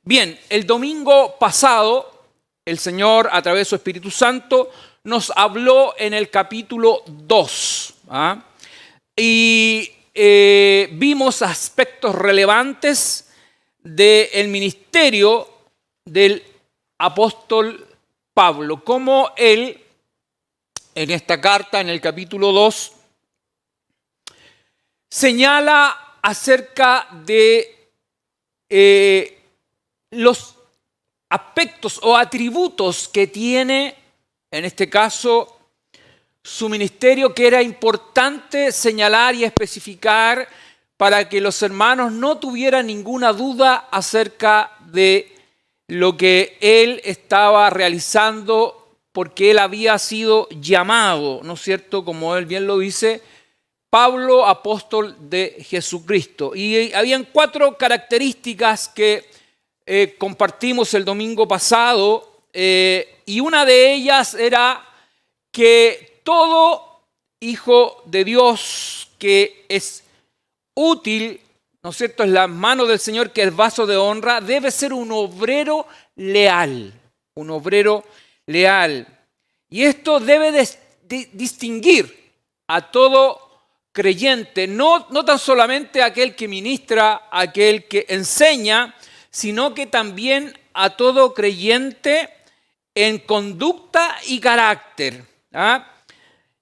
Bien, el domingo pasado, el Señor, a través de su Espíritu Santo, nos habló en el capítulo 2. Y vimos aspectos relevantes del ministerio del apóstol Pablo, como él, en esta carta, en el capítulo 2, señala acerca de los aspectos o atributos que tiene, en este caso, su ministerio, que era importante señalar y especificar para que los hermanos no tuvieran ninguna duda acerca de lo que él estaba realizando, porque él había sido llamado, ¿no es cierto?, como él bien lo dice, Pablo, apóstol de Jesucristo. Y habían 4 características que compartimos el domingo pasado, y una de ellas era que todo hijo de Dios que es útil, ¿no es cierto?, en las manos del Señor, que es vaso de honra, debe ser un obrero leal, un obrero leal. Y esto debe distinguir a todo creyente, no tan solamente a aquel que ministra, a aquel que enseña, sino que también a todo creyente en conducta y carácter.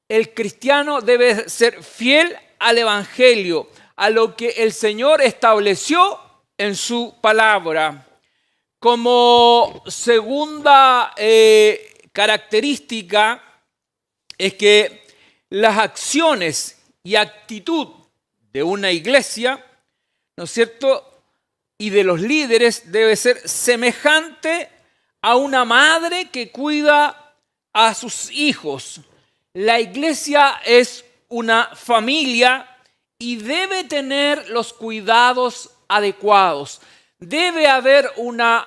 El cristiano debe ser fiel al Evangelio, a lo que el Señor estableció en su palabra. Como segunda característica es que las acciones y actitud de una iglesia, ¿no es cierto?, y de los líderes debe ser semejante a una madre que cuida a sus hijos. La iglesia es una familia y debe tener los cuidados adecuados. Debe haber una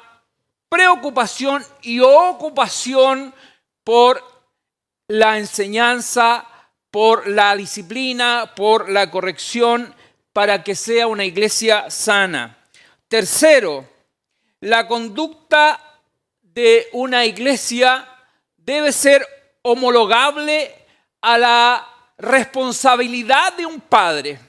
preocupación y ocupación por la enseñanza, por la disciplina, por la corrección, para que sea una iglesia sana. Tercero, la conducta de una iglesia debe ser homologable a la responsabilidad de un padre.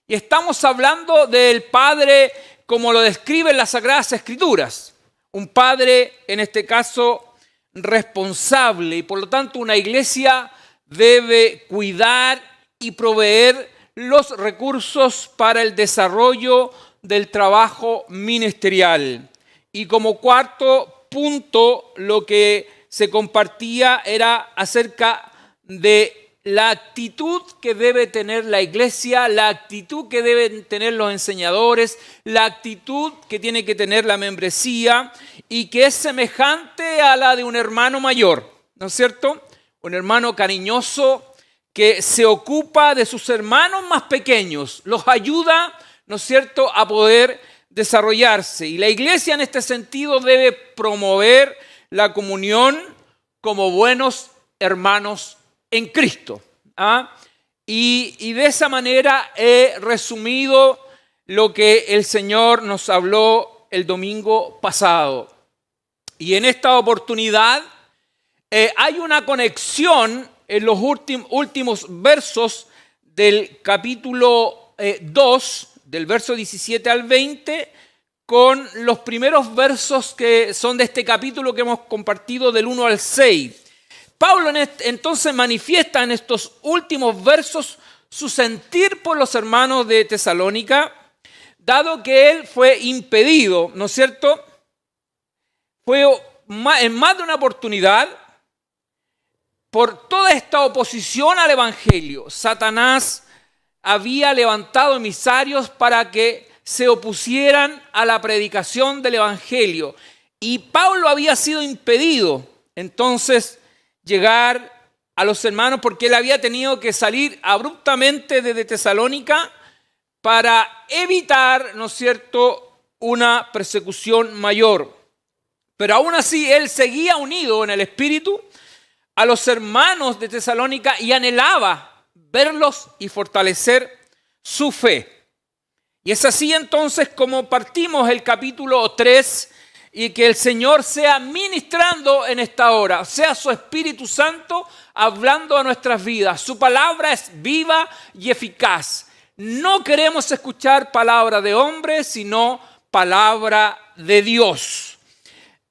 Y estamos hablando del padre como lo describen las Sagradas Escrituras. Un padre, en este caso, responsable. Y por lo tanto, una iglesia debe cuidar y proveer los recursos para el desarrollo del trabajo ministerial. Y como cuarto punto, lo que se compartía era acerca de la actitud que debe tener la iglesia, la actitud que deben tener los enseñadores, la actitud que tiene que tener la membresía y que es semejante a la de un hermano mayor, ¿no es cierto? Un hermano cariñoso que se ocupa de sus hermanos más pequeños, los ayuda, ¿no es cierto?, a poder desarrollarse. Y la iglesia en este sentido debe promover la comunión como buenos hermanos en Cristo. Y de esa manera he resumido lo que el Señor nos habló el domingo pasado. Y en esta oportunidad hay una conexión en los últimos versos del capítulo 2, del verso 17 al 20, con los primeros versos que son de este capítulo que hemos compartido del 1 al 6. Pablo entonces manifiesta en estos últimos versos su sentir por los hermanos de Tesalónica, dado que él fue impedido, ¿no es cierto? Fue en más de una oportunidad, por toda esta oposición al Evangelio, Satanás había levantado emisarios para que se opusieran a la predicación del Evangelio. Y Pablo había sido impedido entonces llegar a los hermanos porque él había tenido que salir abruptamente desde Tesalónica para evitar, ¿no es cierto?, una persecución mayor. Pero aún así él seguía unido en el espíritu a los hermanos de Tesalónica y anhelaba verlos y fortalecer su fe. Y es así entonces como partimos el capítulo 3 y que el Señor sea ministrando en esta hora, sea su Espíritu Santo hablando a nuestras vidas. Su palabra es viva y eficaz. No queremos escuchar palabra de hombre, sino palabra de Dios.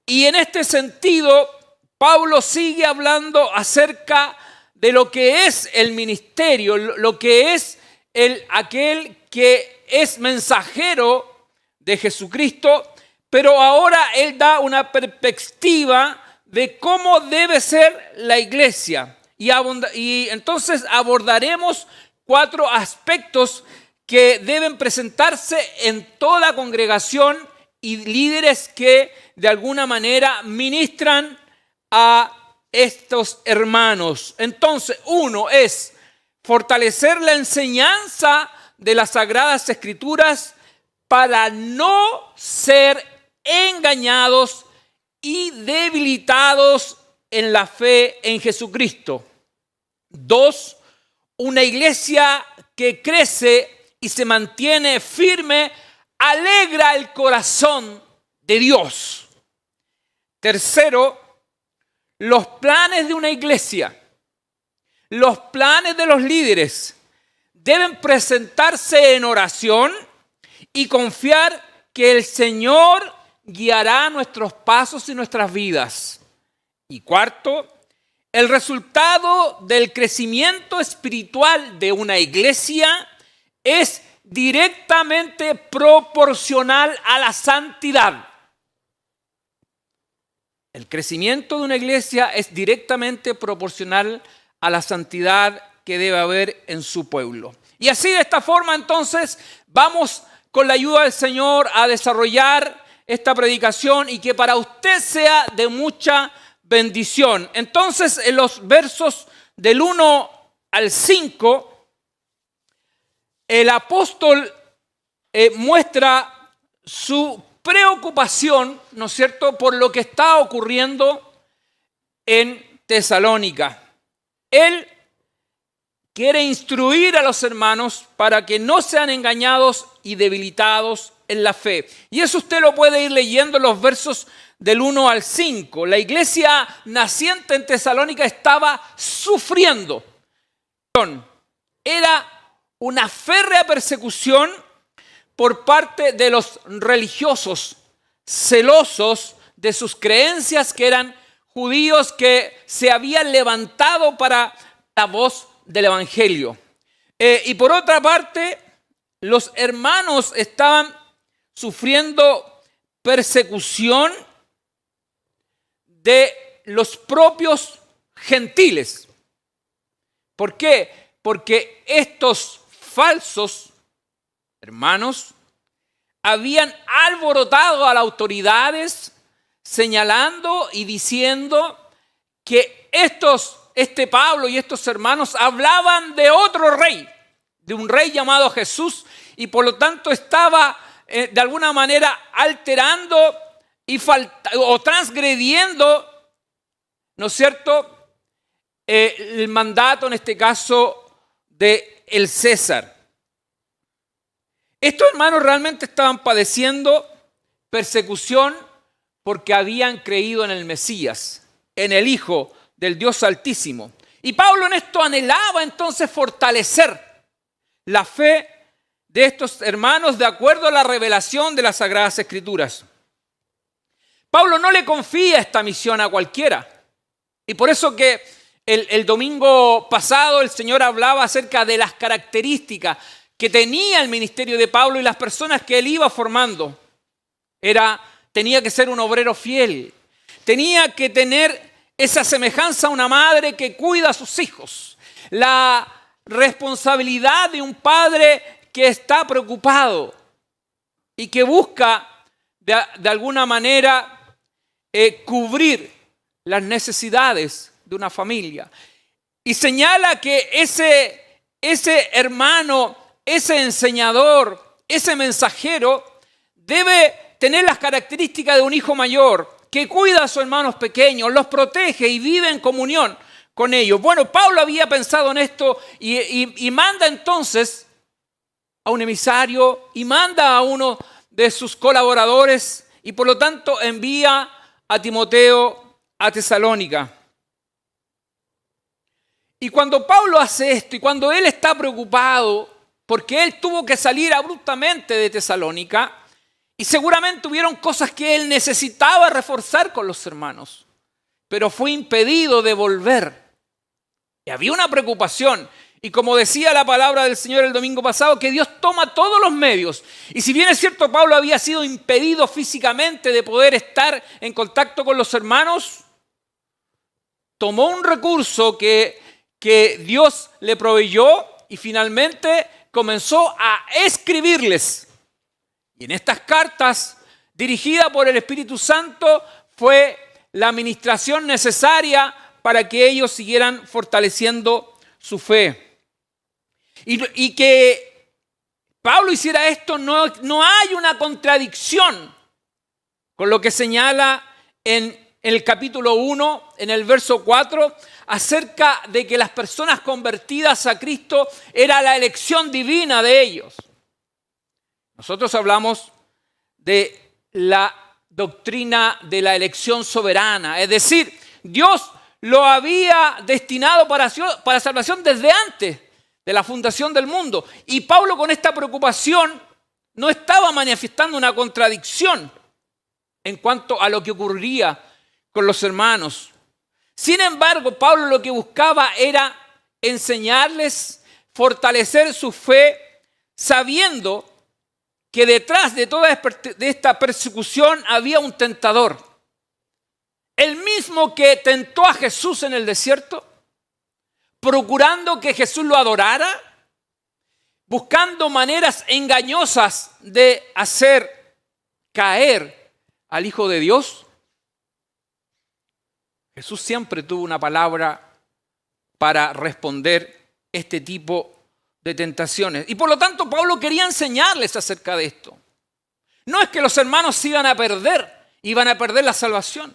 Y en este sentido, Pablo sigue hablando acerca de lo que es el ministerio, lo que es aquel que es mensajero de Jesucristo, pero ahora él da una perspectiva de cómo debe ser la iglesia. Y entonces abordaremos 4 aspectos que deben presentarse en toda congregación y líderes que de alguna manera ministran a estos hermanos. Entonces, 1 es fortalecer la enseñanza de las Sagradas Escrituras para no ser engañados y debilitados en la fe en Jesucristo. 2, una iglesia que crece y se mantiene firme, alegra el corazón de Dios. 3, los planes de una iglesia, los planes de los líderes deben presentarse en oración y confiar que el Señor guiará nuestros pasos y nuestras vidas. Y 4, el resultado del crecimiento espiritual de una iglesia es directamente proporcional a la santidad. El crecimiento de una iglesia es directamente proporcional a la santidad que debe haber en su pueblo. Y así, de esta forma, entonces, vamos con la ayuda del Señor a desarrollar esta predicación y que para usted sea de mucha bendición. Entonces, en los versos del 1 al 5, el apóstol muestra su preocupación, ¿no es cierto?, por lo que está ocurriendo en Tesalónica. Él quiere instruir a los hermanos para que no sean engañados y debilitados en la fe. Y eso usted lo puede ir leyendo en los versos del 1 al 5. La iglesia naciente en Tesalónica estaba sufriendo. Era una férrea persecución por parte de los religiosos, celosos de sus creencias, que eran judíos que se habían levantado para la voz del evangelio. Y por otra parte, los hermanos estaban sufriendo persecución de los propios gentiles. ¿Por qué? Porque estos falsos hermanos habían alborotado a las autoridades, señalando y diciendo que este Pablo y estos hermanos hablaban de otro rey, de un rey llamado Jesús, y por lo tanto estaba de alguna manera alterando o transgrediendo, ¿no es cierto?, el mandato, en este caso, de el César. Estos hermanos realmente estaban padeciendo persecución porque habían creído en el Mesías, en el Hijo del Dios Altísimo. Y Pablo en esto anhelaba entonces fortalecer la fe de estos hermanos de acuerdo a la revelación de las Sagradas Escrituras. Pablo no le confía esta misión a cualquiera. Y por eso que el domingo pasado el Señor hablaba acerca de las características que tenía el ministerio de Pablo y las personas que él iba formando. Tenía que ser un obrero fiel. Tenía que tener esa semejanza a una madre que cuida a sus hijos. La responsabilidad de un padre que está preocupado y que busca de alguna manera cubrir las necesidades de una familia. Y señala que ese hermano, ese enseñador, ese mensajero debe tener las características de un hijo mayor que cuida a sus hermanos pequeños, los protege y vive en comunión con ellos. Bueno, Pablo había pensado en esto y manda entonces a un emisario y manda a uno de sus colaboradores y por lo tanto envía a Timoteo a Tesalónica. Y cuando Pablo hace esto y cuando él está preocupado porque él tuvo que salir abruptamente de Tesalónica y seguramente hubieron cosas que él necesitaba reforzar con los hermanos, pero fue impedido de volver. Y había una preocupación. Y como decía la palabra del Señor el domingo pasado, que Dios toma todos los medios. Y si bien es cierto, Pablo había sido impedido físicamente de poder estar en contacto con los hermanos, tomó un recurso que Dios le proveyó y finalmente comenzó a escribirles. Y en estas cartas, dirigida por el Espíritu Santo, fue la administración necesaria para que ellos siguieran fortaleciendo su fe. Y que Pablo hiciera esto, no hay una contradicción con lo que señala en el capítulo 1, en el verso 4, acerca de que las personas convertidas a Cristo era la elección divina de ellos. Nosotros hablamos de la doctrina de la elección soberana, es decir, Dios lo había destinado para salvación desde antes de la fundación del mundo. Y Pablo, con esta preocupación, no estaba manifestando una contradicción en cuanto a lo que ocurría con los hermanos. Sin embargo, Pablo lo que buscaba era enseñarles, fortalecer su fe, sabiendo que detrás de toda esta persecución había un tentador. El mismo que tentó a Jesús en el desierto, procurando que Jesús lo adorara, buscando maneras engañosas de hacer caer al Hijo de Dios. Jesús siempre tuvo una palabra para responder este tipo de tentaciones. Y por lo tanto, Pablo quería enseñarles acerca de esto. No es que los hermanos se iban a perder la salvación,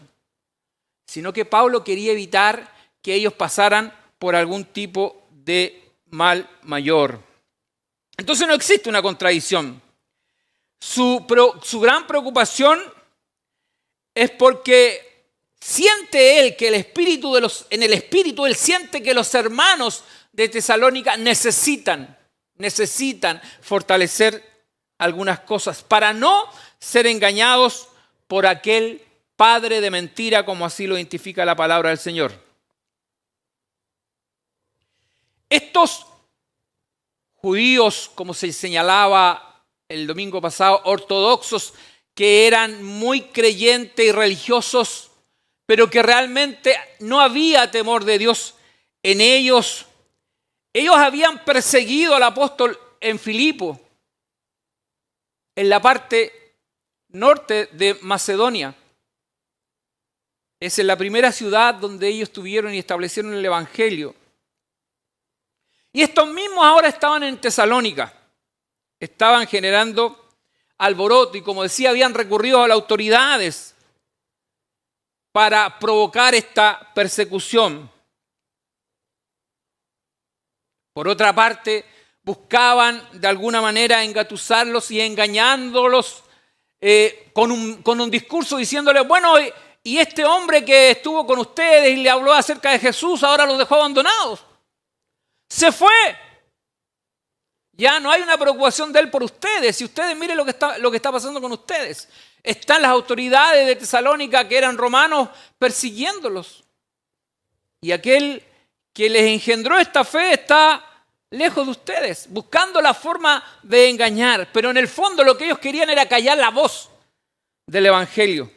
sino que Pablo quería evitar que ellos pasaran por algún tipo de mal mayor. Entonces no existe una contradicción. Su gran preocupación es porque siente él que en el espíritu él siente que los hermanos de Tesalónica necesitan fortalecer algunas cosas para no ser engañados por aquel padre de mentira, como así lo identifica la palabra del Señor. Estos judíos, como se señalaba el domingo pasado, ortodoxos, que eran muy creyentes y religiosos, pero que realmente no había temor de Dios en ellos. Ellos habían perseguido al apóstol en Filipo, en la parte norte de Macedonia. Es en la primera ciudad donde ellos tuvieron y establecieron el evangelio. Y estos mismos ahora estaban en Tesalónica, estaban generando alboroto y, como decía, habían recurrido a las autoridades para provocar esta persecución. Por otra parte, buscaban de alguna manera engatusarlos y engañándolos con un discurso diciéndoles, bueno, y este hombre que estuvo con ustedes y le habló acerca de Jesús, ahora los dejó abandonados. Se fue. Ya no hay una preocupación de él por ustedes. Si ustedes miren lo que está pasando con ustedes. Están las autoridades de Tesalónica, que eran romanos, persiguiéndolos. Y aquel que les engendró esta fe está lejos de ustedes, buscando la forma de engañar. Pero en el fondo lo que ellos querían era callar la voz del evangelio.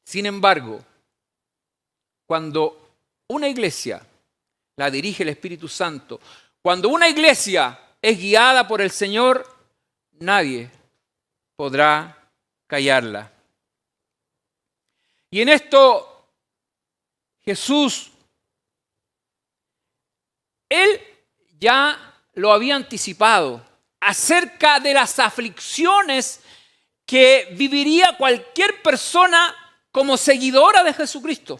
Sin embargo, cuando una iglesia la dirige el Espíritu Santo, cuando una iglesia es guiada por el Señor, nadie podrá callarla. Y en esto Jesús, Él ya lo había anticipado acerca de las aflicciones que viviría cualquier persona como seguidora de Jesucristo.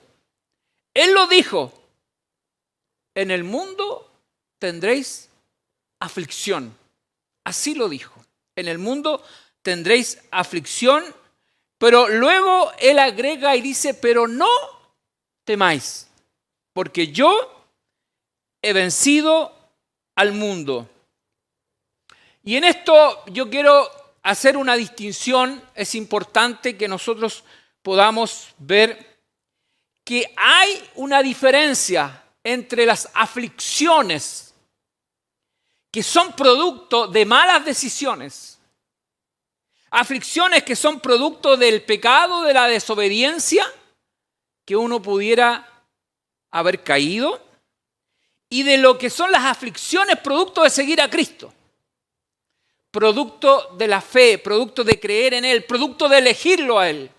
Él lo dijo: en el mundo tendréis aflicción. Así lo dijo. En el mundo tendréis aflicción, Pero luego él agrega y dice, pero no temáis, porque yo he vencido al mundo. Y en esto yo quiero hacer una distinción. Es importante que nosotros podamos ver que hay una diferencia entre las aflicciones que son producto de malas decisiones, aflicciones que son producto del pecado, de la desobediencia, que uno pudiera haber caído, y de lo que son las aflicciones producto de seguir a Cristo, producto de la fe, producto de creer en Él, producto de elegirlo a Él.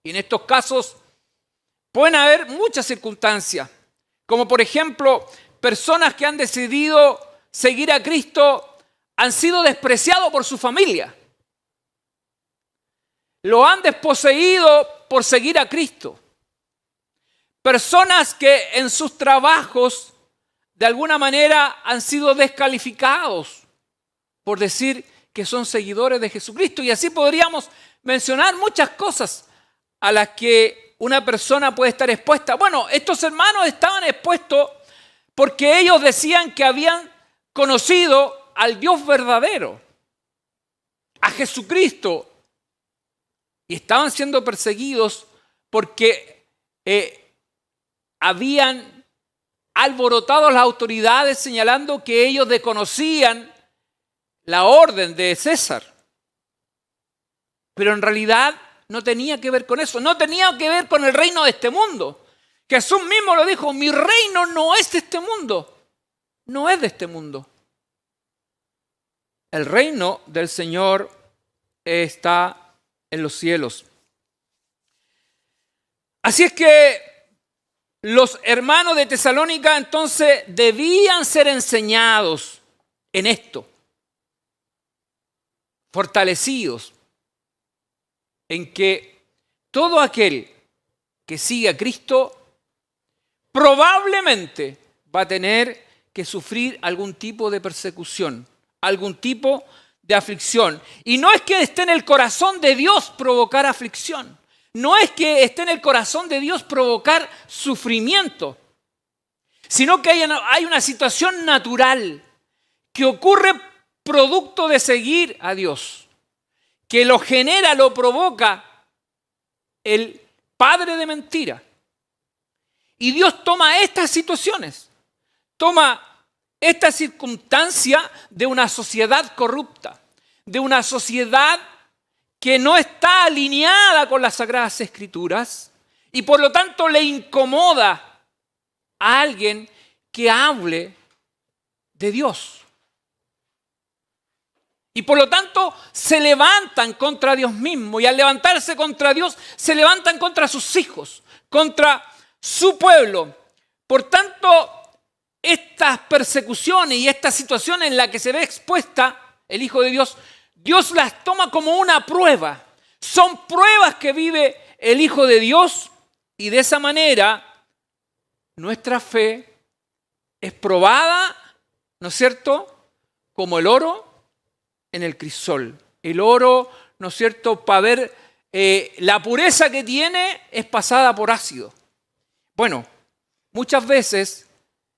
Y en estos casos pueden haber muchas circunstancias, como por ejemplo, personas que han decidido seguir a Cristo han sido despreciados por su familia. Lo han desposeído por seguir a Cristo. Personas que en sus trabajos de alguna manera han sido descalificados por decir que son seguidores de Jesucristo. Y así podríamos mencionar muchas cosas a las que una persona puede estar expuesta. Bueno, estos hermanos estaban expuestos porque ellos decían que habían conocido al Dios verdadero, a Jesucristo, y estaban siendo perseguidos porque habían alborotado a las autoridades señalando que ellos desconocían la orden de César. Pero en realidad no tenía que ver con eso, no tenía que ver con el reino de este mundo. Jesús mismo lo dijo, mi reino no es de este mundo, no es de este mundo. El reino del Señor está en los cielos. Así es que los hermanos de Tesalónica entonces debían ser enseñados en esto, fortalecidos en que todo aquel que sigue a Cristo probablemente va a tener que sufrir algún tipo de persecución, algún tipo de aflicción. Y no es que esté en el corazón de Dios provocar aflicción. No es que esté en el corazón de Dios provocar sufrimiento, sino que hay una situación natural que ocurre producto de seguir a Dios, que lo genera, lo provoca el padre de mentira. Y Dios toma estas situaciones, toma esta circunstancia de una sociedad corrupta, de una sociedad que no está alineada con las Sagradas Escrituras y por lo tanto le incomoda a alguien que hable de Dios. Y por lo tanto se levantan contra Dios mismo, y al levantarse contra Dios se levantan contra sus hijos, contra su pueblo. Por tanto, estas persecuciones y esta situación en la que se ve expuesta el Hijo de Dios, Dios las toma como una prueba. Son pruebas que vive el Hijo de Dios, y de esa manera nuestra fe es probada, ¿no es cierto?, como el oro en el crisol. El oro, ¿no es cierto?, para ver la pureza que tiene, es pasada por ácido. Bueno, muchas veces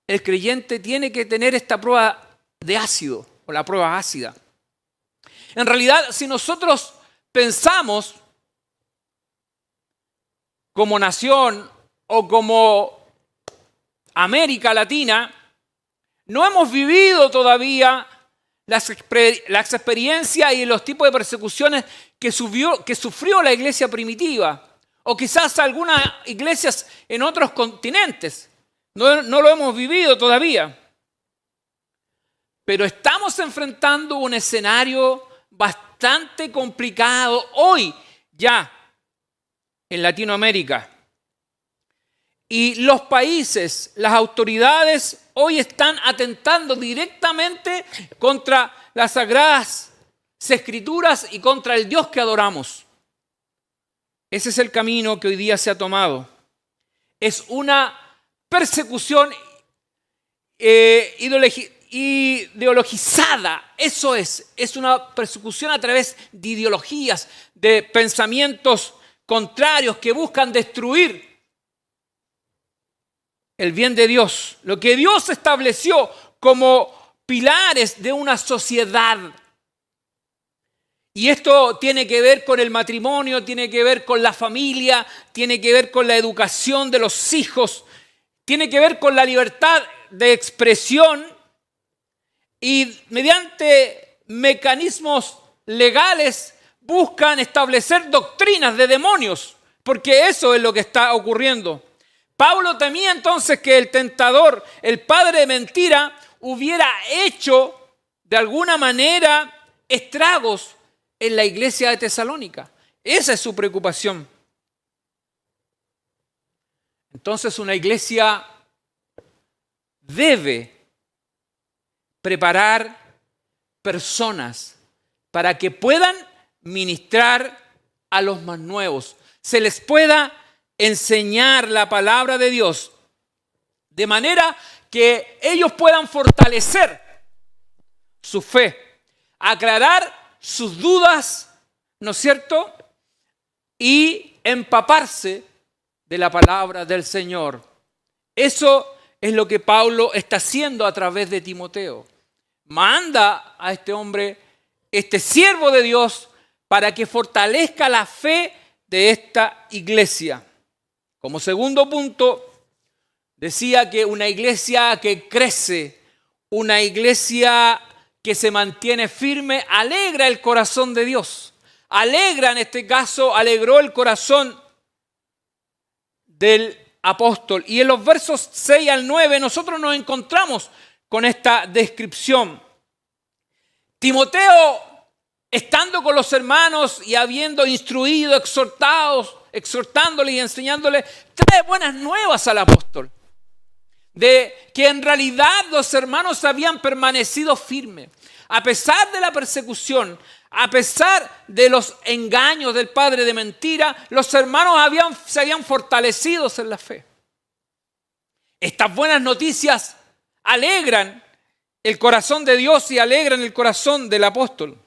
el creyente tiene que tener esta prueba de ácido, o la prueba ácida. En realidad, si nosotros pensamos como nación o como América Latina, no hemos vivido todavía las experiencias y los tipos de persecuciones que sufrió la iglesia primitiva, o quizás algunas iglesias en otros continentes. No lo hemos vivido todavía. Pero estamos enfrentando un escenario bastante complicado hoy ya en Latinoamérica. Y los países, las autoridades hoy están atentando directamente contra las Sagradas Escrituras y contra el Dios que adoramos. Ese es el camino que hoy día se ha tomado. Es una persecución ideologizada. Eso es una persecución a través de ideologías, de pensamientos contrarios que buscan destruir el bien de Dios, lo que Dios estableció como pilares de una sociedad. Y esto tiene que ver con el matrimonio, tiene que ver con la familia, tiene que ver con la educación de los hijos, tiene que ver con la libertad de expresión y mediante mecanismos legales buscan establecer doctrinas de demonios, porque eso es lo que está ocurriendo. Pablo temía entonces que el tentador, el padre de mentira, hubiera hecho de alguna manera estragos en la iglesia de Tesalónica. Esa es su preocupación. Entonces una iglesia debe preparar personas para que puedan ministrar a los más nuevos. Se les pueda enseñar la palabra de Dios de manera que ellos puedan fortalecer su fe, aclarar sus dudas, ¿no es cierto? Y empaparse de la palabra del Señor. Eso es lo que Pablo está haciendo a través de Timoteo. Manda a este hombre, este siervo de Dios, para que fortalezca la fe de esta iglesia. Como segundo punto, decía que una iglesia que crece, una iglesia que se mantiene firme, alegra el corazón de Dios. Alegra, en este caso, alegró el corazón del apóstol. Y en los versos 6 al 9 nosotros nos encontramos con esta descripción. Timoteo, estando con los hermanos y habiendo instruido, exhortándoles y enseñándoles, trae buenas nuevas al apóstol. De que en realidad los hermanos habían permanecido firmes. A pesar de la persecución, a pesar de los engaños del padre de mentira, los hermanos se habían fortalecido en la fe. Estas buenas noticias alegran el corazón de Dios y alegran el corazón del apóstol.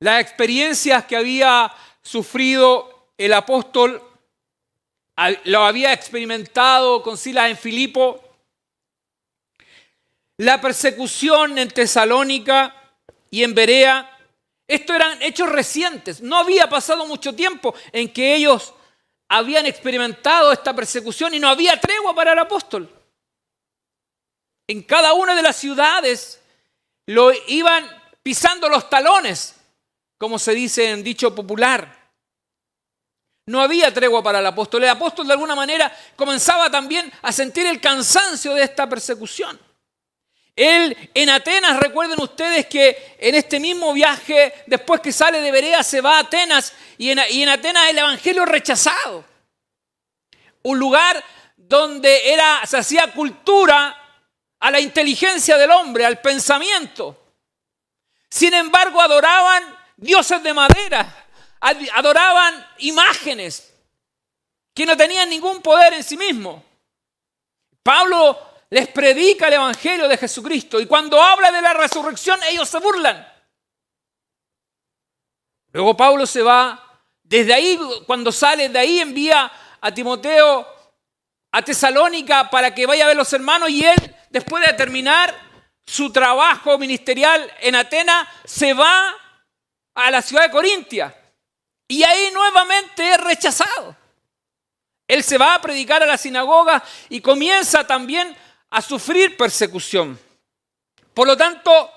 Las experiencias que había sufrido el apóstol lo había experimentado con Silas en Filipo. La persecución en Tesalónica y en Berea, estos eran hechos recientes. No había pasado mucho tiempo en que ellos habían experimentado esta persecución y no había tregua para el apóstol. En cada una de las ciudades lo iban pisando los talones, como se dice en dicho popular. No había tregua para el apóstol. El apóstol de alguna manera comenzaba también a sentir el cansancio de esta persecución. Él en Atenas, recuerden ustedes que en este mismo viaje, después que sale de Berea, se va a Atenas y en Atenas el evangelio es rechazado. Un lugar donde se hacía cultura a la inteligencia del hombre, al pensamiento. Sin embargo, adoraban dioses de madera, adoraban imágenes que no tenían ningún poder en sí mismos. Pablo les predica el evangelio de Jesucristo y cuando habla de la resurrección ellos se burlan. Luego Pablo se va, desde ahí, cuando sale de ahí envía a Timoteo a Tesalónica para que vaya a ver a los hermanos y él, después de terminar su trabajo ministerial en Atenas, se va a la ciudad de Corintia y ahí nuevamente es rechazado. Él se va a predicar a la sinagoga y comienza también a sufrir persecución. Por lo tanto,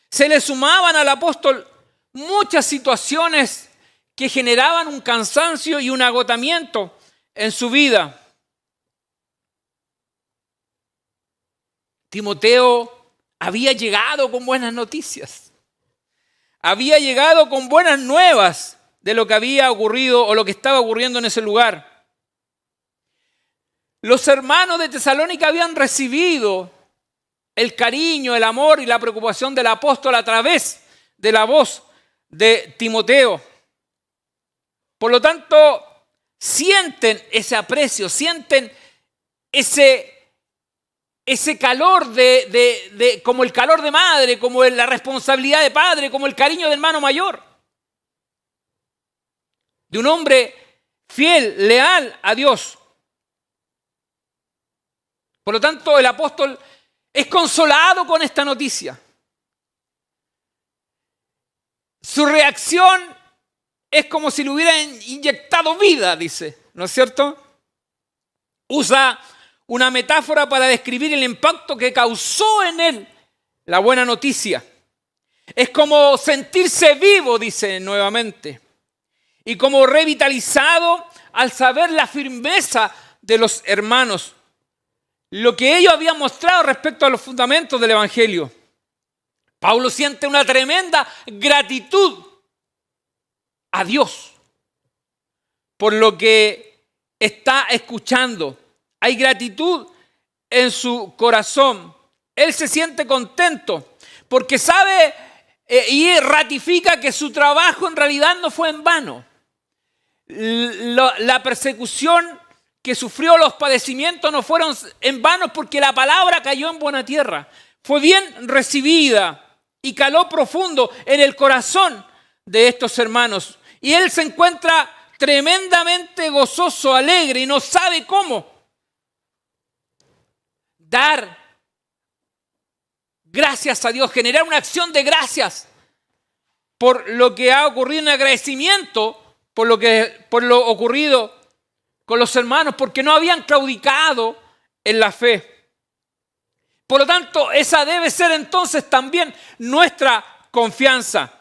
se le sumaban al apóstol muchas situaciones que generaban un cansancio y un agotamiento en su vida. Timoteo había llegado con buenas noticias. Había llegado con buenas nuevas de lo que había ocurrido o lo que estaba ocurriendo en ese lugar. Los hermanos de Tesalónica habían recibido el cariño, el amor y la preocupación del apóstol a través de la voz de Timoteo. Por lo tanto, sienten ese aprecio, sienten ese ese calor como el calor de madre, como la responsabilidad de padre, como el cariño de hermano mayor. De un hombre fiel, leal a Dios. Por lo tanto, el apóstol es consolado con esta noticia. Su reacción es como si le hubieran inyectado vida, dice, ¿no es cierto? Usa una metáfora para describir el impacto que causó en él la buena noticia. Es como sentirse vivo, dice nuevamente, y como revitalizado al saber la firmeza de los hermanos, lo que ellos habían mostrado respecto a los fundamentos del Evangelio. Pablo siente una tremenda gratitud a Dios por lo que está escuchando. Hay gratitud en su corazón. Él se siente contento porque sabe y ratifica que su trabajo en realidad no fue en vano. La persecución que sufrió, los padecimientos no fueron en vano porque la palabra cayó en buena tierra. Fue bien recibida y caló profundo en el corazón de estos hermanos. Y él se encuentra tremendamente gozoso, alegre y no sabe cómo dar gracias a Dios, generar una acción de gracias por lo que ha ocurrido, en agradecimiento por lo ocurrido con los hermanos, porque no habían claudicado en la fe. Por lo tanto, esa debe ser entonces también nuestra confianza.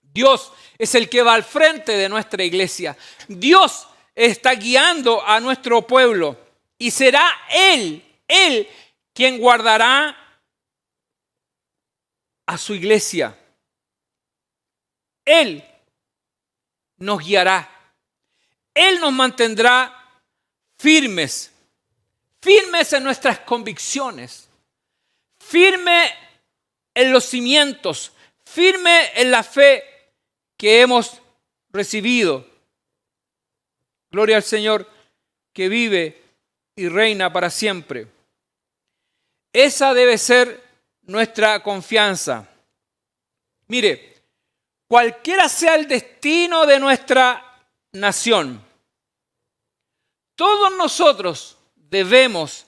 Dios es el que va al frente de nuestra iglesia. Dios está guiando a nuestro pueblo y será Él quien guardará a su iglesia. Él nos guiará. Él nos mantendrá firmes en nuestras convicciones, firme en los cimientos, firme en la fe que hemos recibido. Gloria al Señor que vive y reina para siempre. Esa debe ser nuestra confianza. Mire, cualquiera sea el destino de nuestra nación, todos nosotros debemos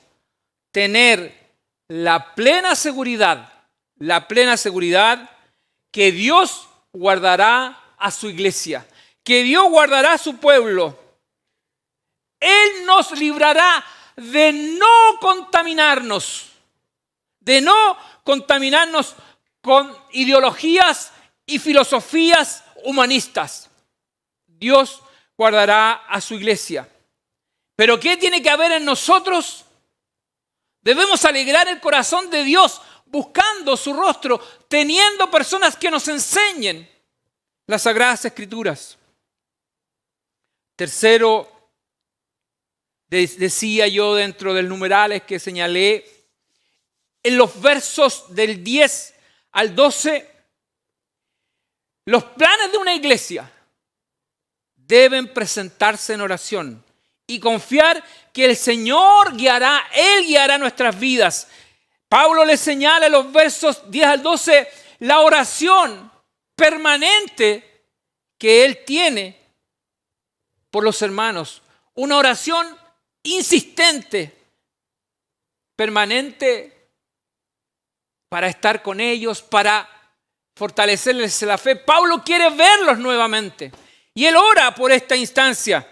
tener la plena seguridad que Dios guardará a su iglesia, que Dios guardará a su pueblo. Él nos librará de no contaminarnos con ideologías y filosofías humanistas. Dios guardará a su iglesia. ¿Pero qué tiene que haber en nosotros? Debemos alegrar el corazón de Dios buscando su rostro, teniendo personas que nos enseñen las Sagradas Escrituras. Tercero, decía yo dentro de los numerales que señalé, en los versos del 10 al 12, los planes de una iglesia deben presentarse en oración y confiar que el Señor Él guiará nuestras vidas. Pablo le señala en los versos 10 al 12 la oración permanente que Él tiene por los hermanos. Una oración insistente, permanente, para estar con ellos, para fortalecerles la fe. Pablo quiere verlos nuevamente y él ora por esta instancia.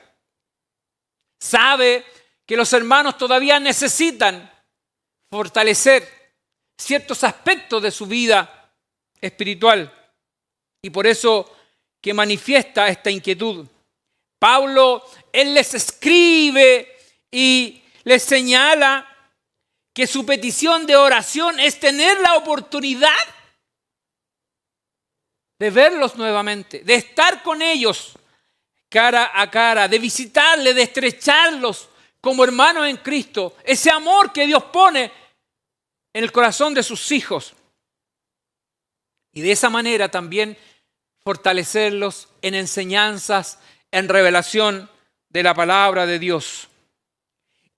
Sabe que los hermanos todavía necesitan fortalecer ciertos aspectos de su vida espiritual y por eso que manifiesta esta inquietud. Pablo, él les escribe y les señala que su petición de oración es tener la oportunidad de verlos nuevamente, de estar con ellos cara a cara, de visitarles, de estrecharlos como hermanos en Cristo. Ese amor que Dios pone en el corazón de sus hijos. Y de esa manera también fortalecerlos en enseñanzas, en revelación de la palabra de Dios.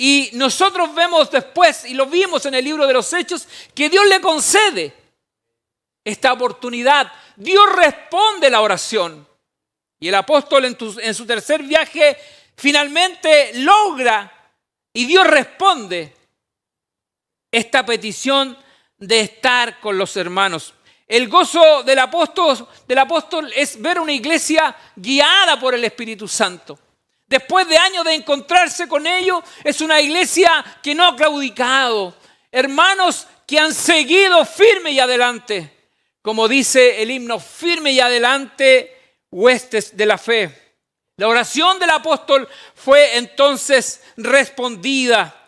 Y nosotros vemos después, y lo vimos en el libro de los Hechos, que Dios le concede esta oportunidad. Dios responde la oración. Y el apóstol en su tercer viaje finalmente logra, y Dios responde esta petición de estar con los hermanos. El gozo del apóstol es ver una iglesia guiada por el Espíritu Santo. Después de años de encontrarse con ellos, es una iglesia que no ha claudicado. Hermanos que han seguido firme y adelante. Como dice el himno, firme y adelante, huestes de la fe. La oración del apóstol fue entonces respondida.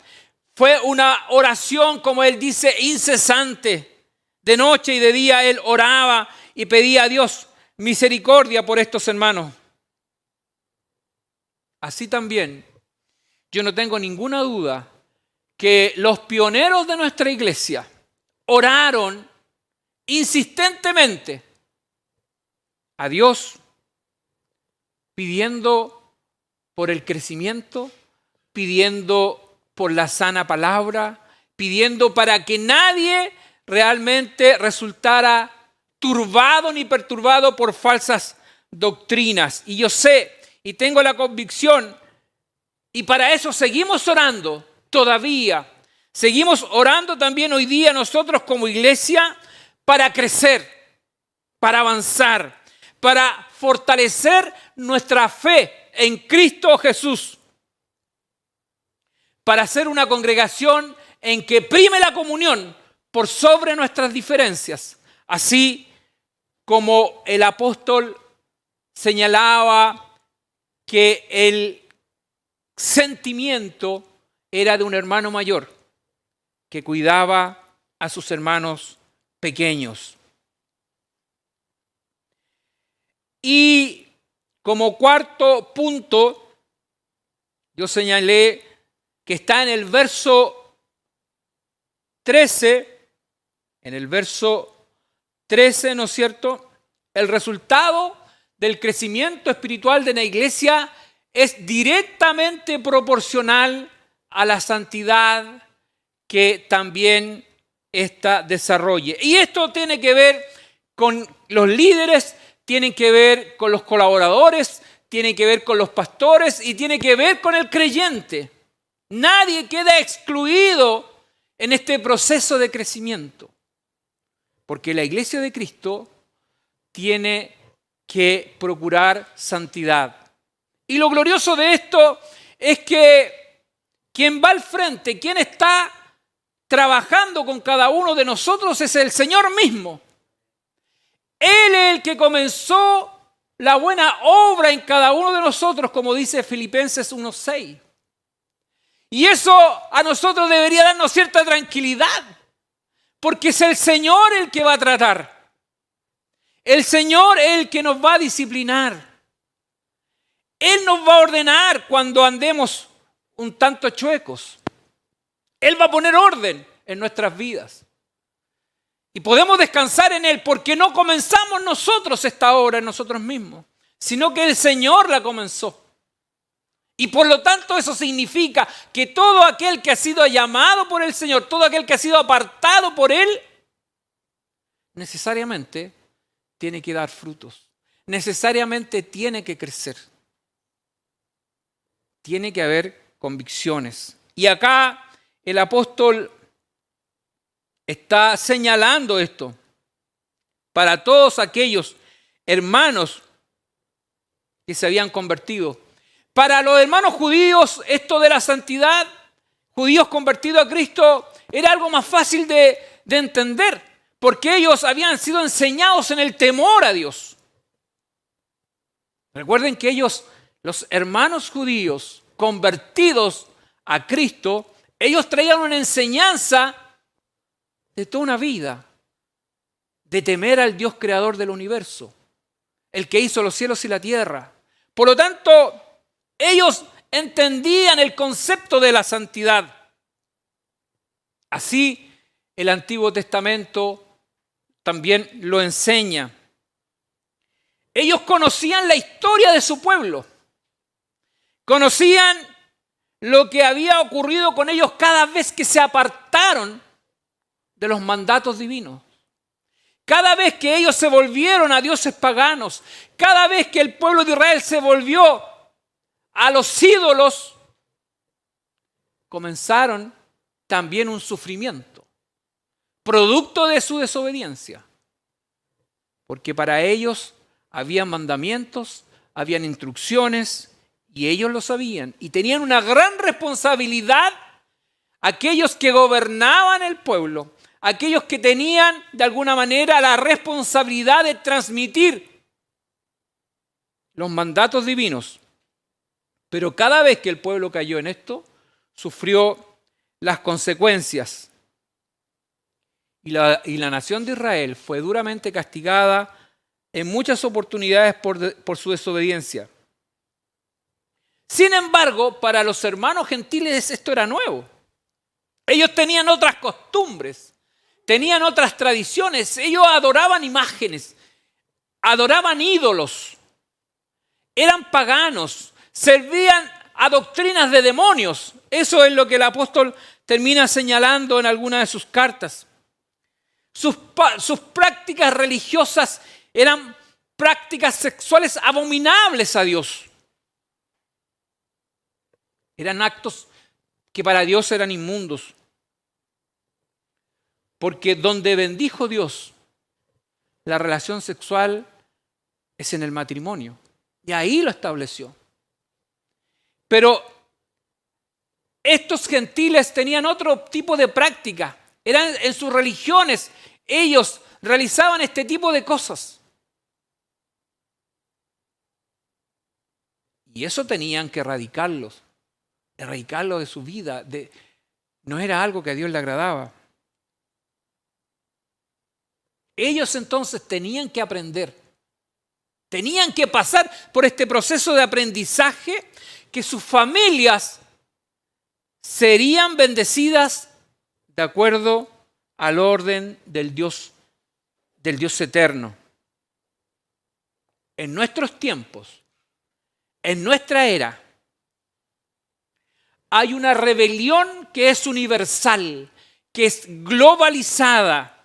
Fue una oración, como él dice, incesante. De noche y de día él oraba y pedía a Dios misericordia por estos hermanos. Así también, yo no tengo ninguna duda que los pioneros de nuestra iglesia oraron insistentemente a Dios, pidiendo por el crecimiento, pidiendo por la sana palabra, pidiendo para que nadie realmente resultara turbado ni perturbado por falsas doctrinas. Y yo sé y tengo la convicción, y para eso seguimos orando todavía. Seguimos orando también hoy día nosotros como iglesia para crecer, para avanzar, para fortalecer nuestra fe en Cristo Jesús, para ser una congregación en que prime la comunión por sobre nuestras diferencias, así como el apóstol señalaba que el sentimiento era de un hermano mayor que cuidaba a sus hermanos pequeños. Y como cuarto punto, yo señalé que está en el verso 13, ¿no es cierto? El resultado del crecimiento espiritual de la iglesia es directamente proporcional a la santidad que también ésta desarrolle. Y esto tiene que ver con los líderes, tiene que ver con los colaboradores, tiene que ver con los pastores y tiene que ver con el creyente. Nadie queda excluido en este proceso de crecimiento, porque la iglesia de Cristo tiene que procurar santidad. Y lo glorioso de esto es que quien va al frente, quien está trabajando con cada uno de nosotros es el Señor mismo. Él es el que comenzó la buena obra en cada uno de nosotros, como dice Filipenses 1:6. Y eso a nosotros debería darnos cierta tranquilidad, porque es el Señor el que va a tratar. El Señor es el que nos va a disciplinar. Él nos va a ordenar cuando andemos un tanto chuecos. Él va a poner orden en nuestras vidas. Y podemos descansar en Él porque no comenzamos nosotros esta obra en nosotros mismos, sino que el Señor la comenzó. Y por lo tanto eso significa que todo aquel que ha sido llamado por el Señor, todo aquel que ha sido apartado por Él, necesariamente tiene que dar frutos. Necesariamente tiene que crecer. Tiene que haber convicciones. Y acá el apóstol está señalando esto para todos aquellos hermanos que se habían convertido. Para los hermanos judíos, esto de la santidad, judíos convertidos a Cristo, era algo más fácil de entender, porque ellos habían sido enseñados en el temor a Dios. Recuerden que ellos, los hermanos judíos convertidos a Cristo, ellos traían una enseñanza de toda una vida, de temer al Dios creador del universo, el que hizo los cielos y la tierra. Por lo tanto, ellos entendían el concepto de la santidad. Así, el Antiguo Testamento también lo enseña. Ellos conocían la historia de su pueblo. Conocían lo que había ocurrido con ellos cada vez que se apartaron de los mandatos divinos. Cada vez que ellos se volvieron a dioses paganos, cada vez que el pueblo de Israel se volvió a los ídolos, comenzaron también un sufrimiento, producto de su desobediencia. Porque para ellos había mandamientos, habían instrucciones, y ellos lo sabían. Y tenían una gran responsabilidad aquellos que gobernaban el pueblo, aquellos que tenían de alguna manera la responsabilidad de transmitir los mandatos divinos. Pero cada vez que el pueblo cayó en esto, sufrió las consecuencias. Y la nación de Israel fue duramente castigada en muchas oportunidades por su desobediencia. Sin embargo, para los hermanos gentiles esto era nuevo. Ellos tenían otras costumbres, tenían otras tradiciones, ellos adoraban imágenes, adoraban ídolos, eran paganos, servían a doctrinas de demonios. Eso es lo que el apóstol termina señalando en alguna de sus cartas. Sus prácticas religiosas eran prácticas sexuales abominables a Dios. Eran actos que para Dios eran inmundos. Porque donde bendijo Dios, la relación sexual es en el matrimonio. Y ahí lo estableció. Pero estos gentiles tenían otro tipo de práctica. Eran en sus religiones. Ellos realizaban este tipo de cosas. Y eso tenían que erradicarlo de su vida. No era algo que a Dios le agradaba. Ellos entonces tenían que aprender. Tenían que pasar por este proceso de aprendizaje, que sus familias serían bendecidas de acuerdo al orden del Dios eterno. En nuestros tiempos, en nuestra era, hay una rebelión que es universal, que es globalizada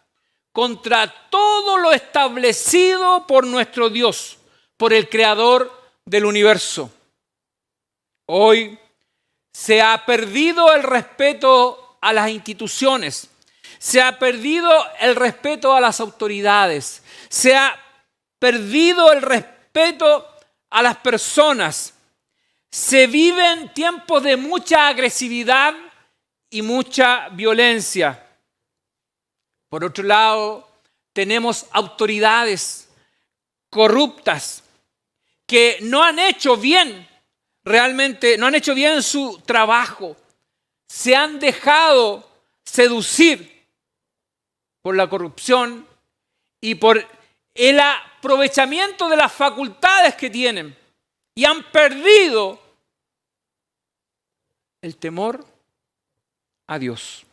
contra todo lo establecido por nuestro Dios, por el Creador del universo. Hoy se ha perdido el respeto a las instituciones, se ha perdido el respeto a las autoridades, se ha perdido el respeto a las personas. Se viven tiempos de mucha agresividad y mucha violencia. Por otro lado, tenemos autoridades corruptas que no han hecho bien, realmente no han hecho bien su trabajo. Se han dejado seducir por la corrupción y por el aprovechamiento de las facultades que tienen. Y han perdido el temor a Dios.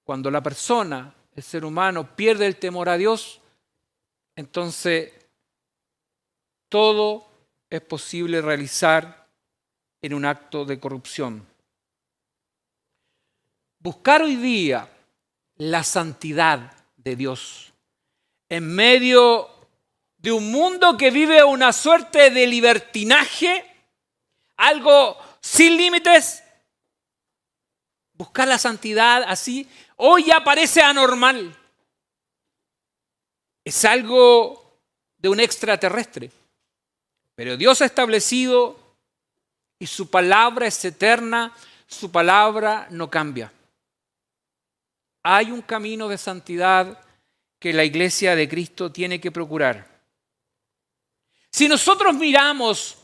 Cuando la persona, el ser humano, pierde el temor a Dios, entonces todo es posible realizar en un acto de corrupción. Buscar hoy día la santidad de Dios en medio de un mundo que vive una suerte de libertinaje, algo sin límites, buscar la santidad así, hoy ya parece anormal. Es algo de un extraterrestre. Pero Dios ha establecido y su palabra es eterna, su palabra no cambia. Hay un camino de santidad que la iglesia de Cristo tiene que procurar. Si nosotros miramos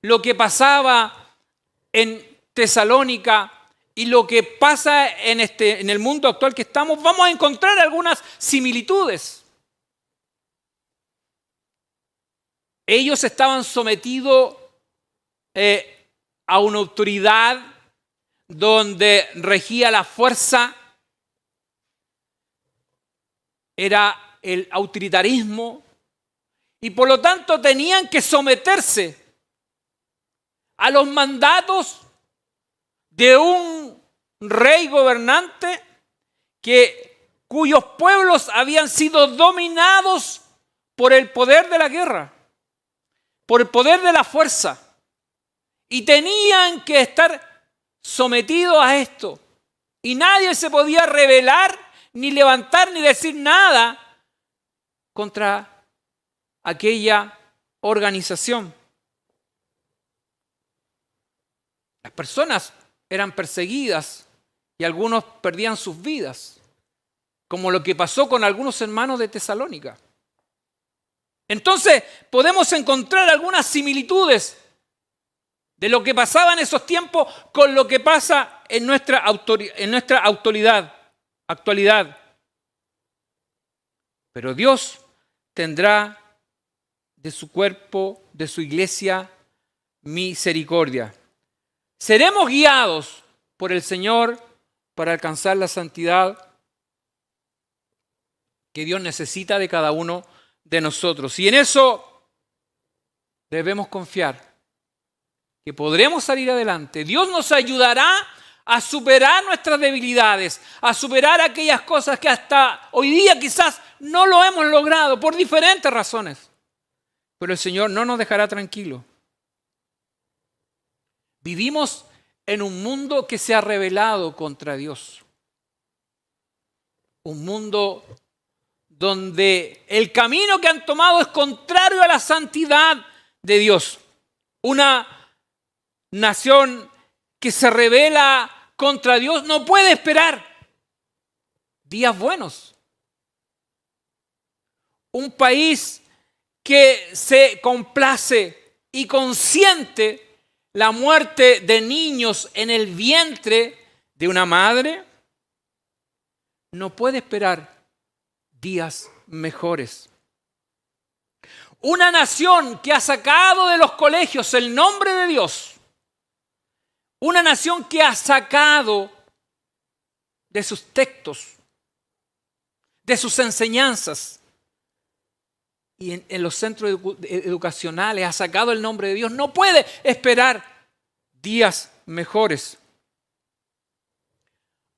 lo que pasaba en Tesalónica y lo que pasa en el mundo actual que estamos, vamos a encontrar algunas similitudes. Ellos estaban sometidos a una autoridad donde regía la fuerza, era el autoritarismo, y por lo tanto tenían que someterse a los mandatos de un rey gobernante cuyos pueblos habían sido dominados por el poder de la guerra, por el poder de la fuerza, y tenían que estar sometidos a esto. Y nadie se podía rebelar, ni levantar, ni decir nada contra aquella organización. Las personas eran perseguidas y algunos perdían sus vidas, como lo que pasó con algunos hermanos de Tesalónica. Entonces podemos encontrar algunas similitudes de lo que pasaba en esos tiempos con lo que pasa en nuestra actualidad. Pero Dios tendrá de su cuerpo, de su iglesia, misericordia. Seremos guiados por el Señor para alcanzar la santidad que Dios necesita de cada uno de nosotros. Y en eso debemos confiar que podremos salir adelante. Dios nos ayudará a superar nuestras debilidades, a superar aquellas cosas que hasta hoy día quizás no lo hemos logrado por diferentes razones. Pero el Señor no nos dejará tranquilos. Vivimos en un mundo que se ha rebelado contra Dios. Un mundo donde el camino que han tomado es contrario a la santidad de Dios. Una nación que se rebela contra Dios no puede esperar días buenos. Un país que se complace y consiente la muerte de niños en el vientre de una madre no puede esperar días mejores. Una nación que ha sacado de los colegios el nombre de Dios. Una nación que ha sacado de sus textos, de sus enseñanzas y en los centros educacionales ha sacado el nombre de Dios. No puede esperar días mejores.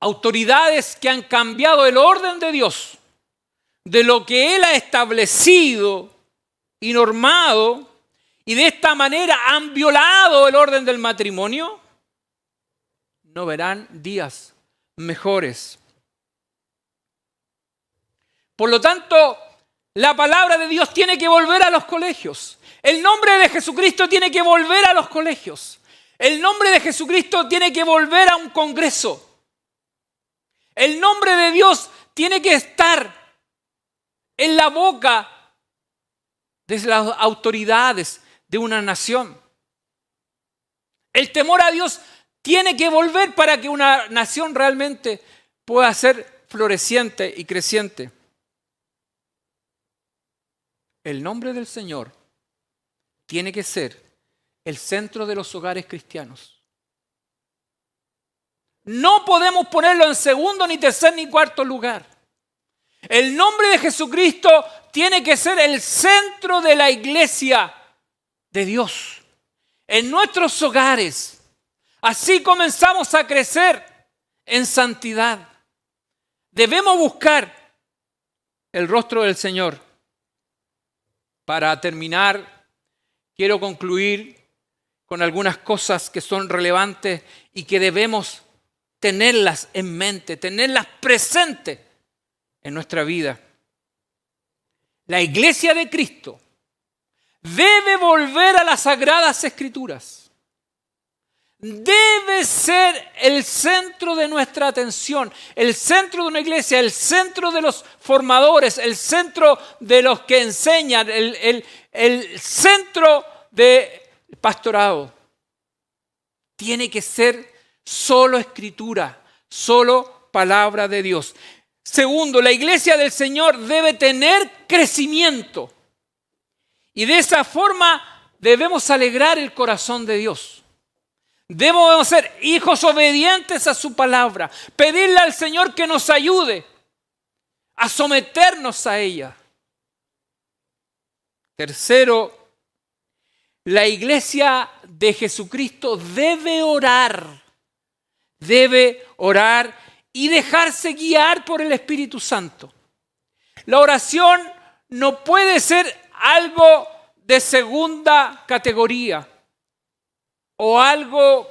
Autoridades que han cambiado el orden de Dios, de lo que Él ha establecido y normado, y de esta manera han violado el orden del matrimonio, no verán días mejores. Por lo tanto, la palabra de Dios tiene que volver a los colegios. El nombre de Jesucristo tiene que volver a los colegios. El nombre de Jesucristo tiene que volver a un congreso. El nombre de Dios tiene que estar en la boca de las autoridades de una nación. El temor a Dios tiene que volver para que una nación realmente pueda ser floreciente y creciente. El nombre del Señor tiene que ser el centro de los hogares cristianos. No podemos ponerlo en segundo, ni tercer, ni cuarto lugar. El nombre de Jesucristo tiene que ser el centro de la iglesia de Dios. En nuestros hogares. Así comenzamos a crecer en santidad. Debemos buscar el rostro del Señor. Para terminar, quiero concluir con algunas cosas que son relevantes y que debemos tenerlas en mente, tenerlas presentes en nuestra vida. La iglesia de Cristo debe volver a las Sagradas Escrituras. Debe ser el centro de nuestra atención, el centro de una iglesia, el centro de los formadores, el centro de los que enseñan, el centro del pastorado. Tiene que ser solo Escritura, solo palabra de Dios. Segundo, la iglesia del Señor debe tener crecimiento. Y de esa forma debemos alegrar el corazón de Dios. Debemos ser hijos obedientes a su palabra. Pedirle al Señor que nos ayude a someternos a ella. Tercero, La iglesia de Jesucristo debe orar y dejarse guiar por el Espíritu Santo. La oración no puede ser algo de segunda categoría o algo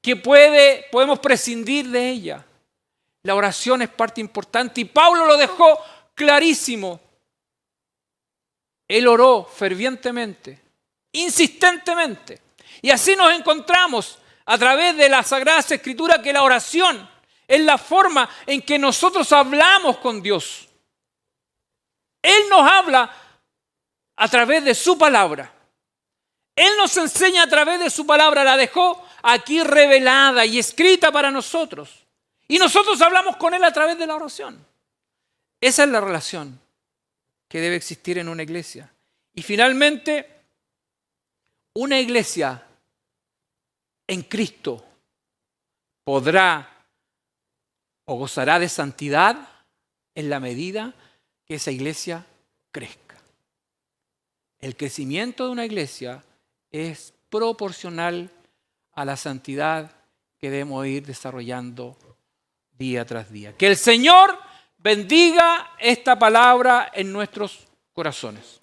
que podemos prescindir de ella. La oración es parte importante y Pablo lo dejó clarísimo. Él oró fervientemente, insistentemente. Y así nos encontramos a través de la Sagrada Escritura que la oración es la forma en que nosotros hablamos con Dios. Él nos habla a través de su palabra. Él nos enseña a través de su palabra, la dejó aquí revelada y escrita para nosotros. Y nosotros hablamos con Él a través de la oración. Esa es la relación que debe existir en una iglesia. Y finalmente, una iglesia en Cristo podrá o gozará de santidad en la medida que esa iglesia crezca. El crecimiento de una iglesia es proporcional a la santidad que debemos ir desarrollando día tras día. Que el Señor bendiga esta palabra en nuestros corazones.